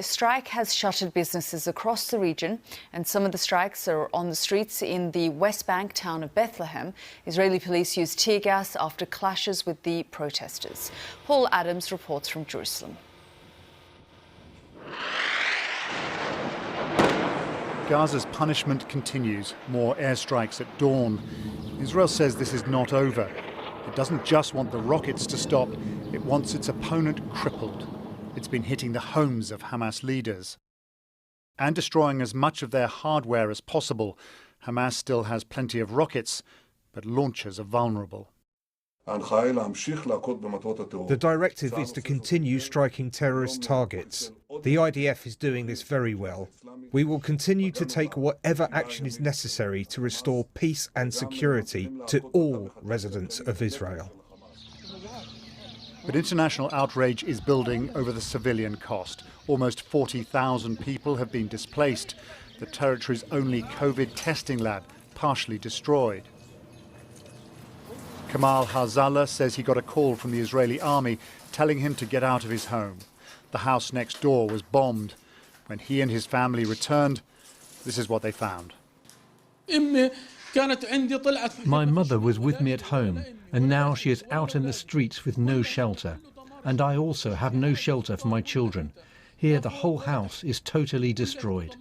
strike has shuttered businesses across the region, and some of the strikes are on the streets in the West Bank town of Bethlehem. Israeli police used tear gas after clashes with the protesters. Paul Adams reports from Jerusalem. Gaza's punishment continues. More airstrikes at dawn. Israel says this is not over. It doesn't just want the rockets to stop, it wants its opponent crippled. It's been hitting the homes of Hamas leaders and destroying as much of their hardware as possible. Hamas still has plenty of rockets, but launchers are vulnerable. The directive is to continue striking terrorist targets. The IDF is doing this very well. We will continue to take whatever action is necessary to restore peace and security to all residents of Israel. But international outrage is building over the civilian cost. Almost 40,000 people have been displaced. The territory's only COVID testing lab partially destroyed. Kamal Hazala says he got a call from the Israeli army telling him to get out of his home. The house next door was bombed. When he and his family returned, this is what they found. My mother was with me at home, and now she is out in the streets with no shelter. And I also have no shelter for my children. Here the whole house is totally destroyed.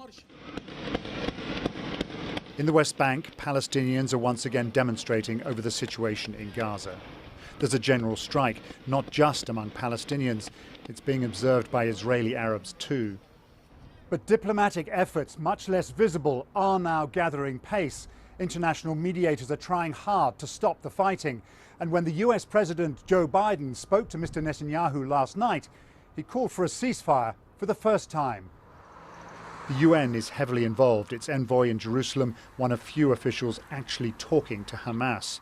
In the West Bank, Palestinians are once again demonstrating over the situation in Gaza. There's a general strike, not just among Palestinians. It's being observed by Israeli Arabs too. But diplomatic efforts, much less visible, are now gathering pace. International mediators are trying hard to stop the fighting. And when the US President Joe Biden spoke to Mr. Netanyahu last night, he called for a ceasefire for the first time. The UN is heavily involved. Its envoy in Jerusalem, one of few officials actually talking to Hamas.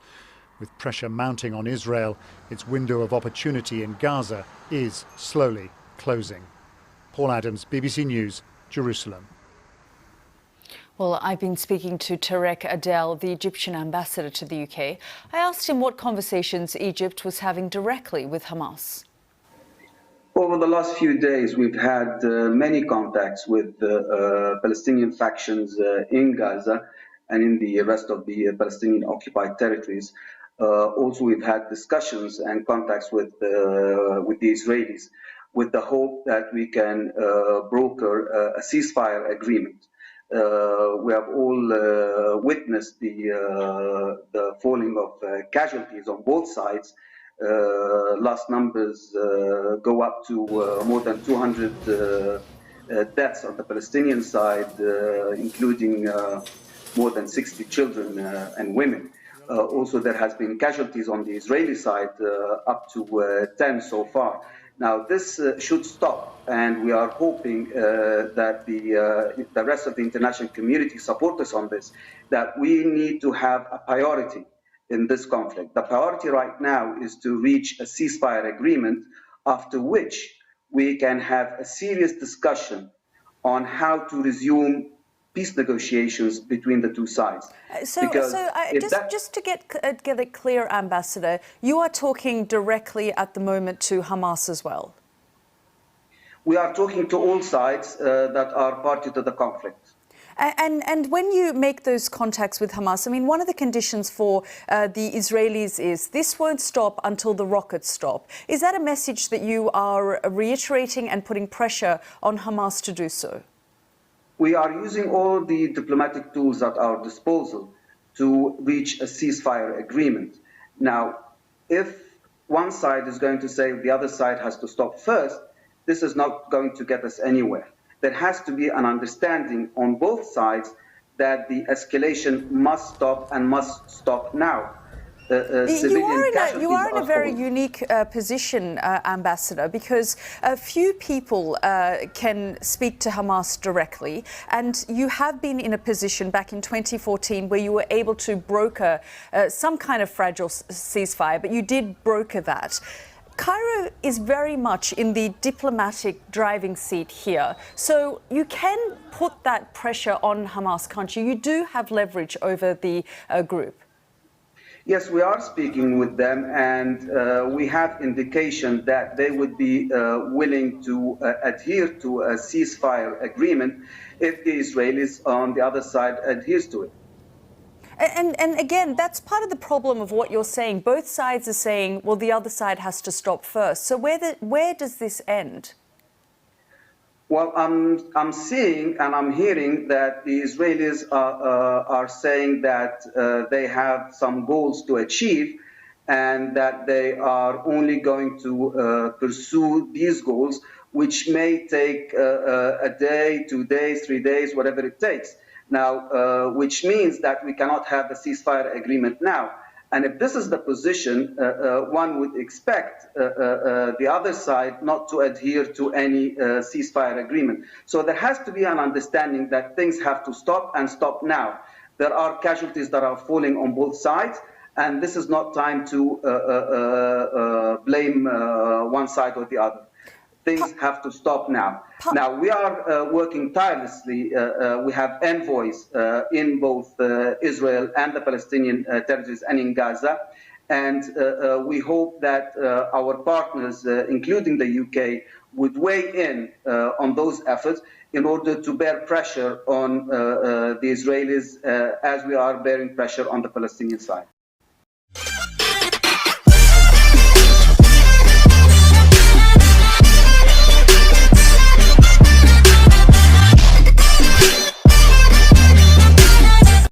With pressure mounting on Israel, its window of opportunity in Gaza is slowly closing. Paul Adams, BBC News, Jerusalem. Well, I've been speaking to Tarek Adel, the Egyptian ambassador to the UK. I asked him what conversations Egypt was having directly with Hamas. Over the last few days, we've had many contacts with Palestinian factions in Gaza and in the rest of the Palestinian occupied territories. Also, we've had discussions and contacts with the Israelis with the hope that we can broker a ceasefire agreement. We have all witnessed the falling of casualties on both sides. Last numbers go up to more than 200 deaths on the Palestinian side, including more than 60 children and women. Also, there has been casualties on the Israeli side, up to 10 so far. Now, this should stop, and we are hoping that the rest of the international community support us on this, that we need to have a priority in this conflict. The priority right now is to reach a ceasefire agreement, after which we can have a serious discussion on how to resume peace negotiations between the two sides. Just to get it clear, Ambassador, you are talking directly at the moment to Hamas as well? We are talking to all sides that are party to the conflict. And when you make those contacts with Hamas, I mean, one of the conditions for the Israelis is this won't stop until the rockets stop. Is that a message that you are reiterating and putting pressure on Hamas to do so? We are using all the diplomatic tools at our disposal to reach a ceasefire agreement. Now, if one side is going to say the other side has to stop first, this is not going to get us anywhere. There has to be an understanding on both sides that the escalation must stop and must stop now. You are in a very unique position, Ambassador, because few people can speak to Hamas directly, and you have been in a position back in 2014 where you were able to broker some kind of fragile ceasefire, but you did broker that. Cairo is very much in the diplomatic driving seat here. So you can put that pressure on Hamas, can't you? You do have leverage over the group. Yes, we are speaking with them, and we have indication that they would be willing to adhere to a ceasefire agreement if the Israelis on the other side adheres to it. And again, that's part of the problem of what you're saying. Both sides are saying, well, the other side has to stop first. So where does this end? Well, I'm seeing and I'm hearing that the Israelis are saying that they have some goals to achieve and that they are only going to pursue these goals, which may take a day, 2 days, 3 days, whatever it takes. Now, which means that we cannot have a ceasefire agreement now. And if this is the position, one would expect the other side not to adhere to any ceasefire agreement. So there has to be an understanding that things have to stop and stop now. There are casualties that are falling on both sides, and this is not time to blame one side or the other. Things have to stop now. Now, we are working tirelessly. We have envoys in both Israel and the Palestinian territories and in Gaza. And we hope that our partners, including the UK, would weigh in on those efforts in order to bear pressure on the Israelis as we are bearing pressure on the Palestinian side.